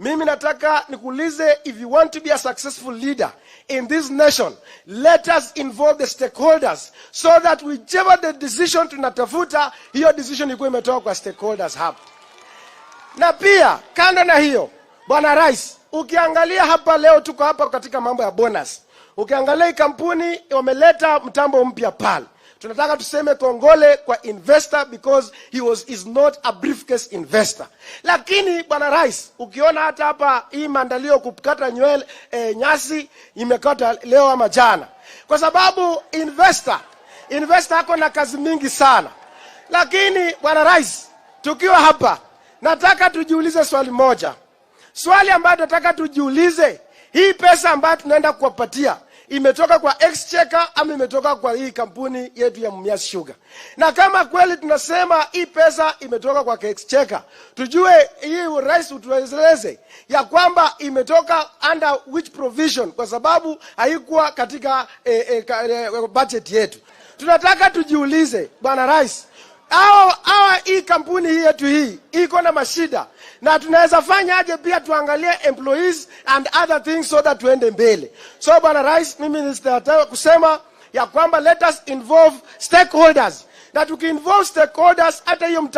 Mimi nataka nikuulize, if you want to be a successful leader in this nation, let us involve the stakeholders so that whichever the decision tunatafuta, hiyo decision ikuwe imetoka kwa stakeholders hapa. Na pia kando na hiyo, Bwana Rais, ukiangalia hapa leo tuko hapa katika mambo ya bonus. Ukiangalia kampuni wameleta mtambo mpya pale. Tunataka tuseme kongole kwa investor because is not a briefcase investor. Lakini Bwana Rais, ukiona hata hapa hii maandalio kukata nywele nyasi imekata leo ama jana. Kwa sababu investor ako na kazi mingi sana. Lakini Bwana Rais, tukiwa hapa nataka tujiulize swali moja. Swali ambalo nataka tujiulize, hii pesa ambayo tunaenda kuwapatia imetoka kwa Exchequer ama imetoka kwa hii kampuni yetu ya Mumias Sugar? Na kama kweli tunasema hii pesa imetoka kwa Exchequer, tujue hii Rais utueleze ya kwamba imetoka under which provision, kwa sababu haikuwa katika budget yetu. Tunataka tujiulize, Bwana Rais, hii kampuni hii yetu hii iko na mashida, na tunaweza fanya aje pia tuangalie employees and other things so that tuende mbele. So Bwana Rais, mimi nataka kusema ya kwamba let us involve stakeholders. Na tukiinvolve stakeholders, hata hiyo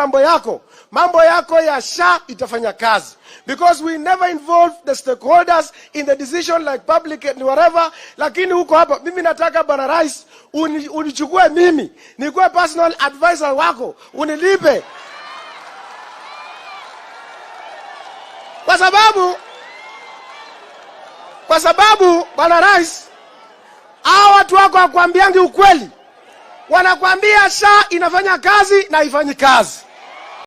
mambo yako ya SHA itafanya kazi. Because we never involve the stakeholders in the decision like public and whatever. Lakini huko hapa, mimi nataka Bwana Rais, unichukue mimi, nikuwe personal advisor wako, unilipe. Kwa sababu Bwana Rais, hao watu wako wakuambiangi ukweli. Wanakuambia SHA inafanya kazi na haifanyi kazi.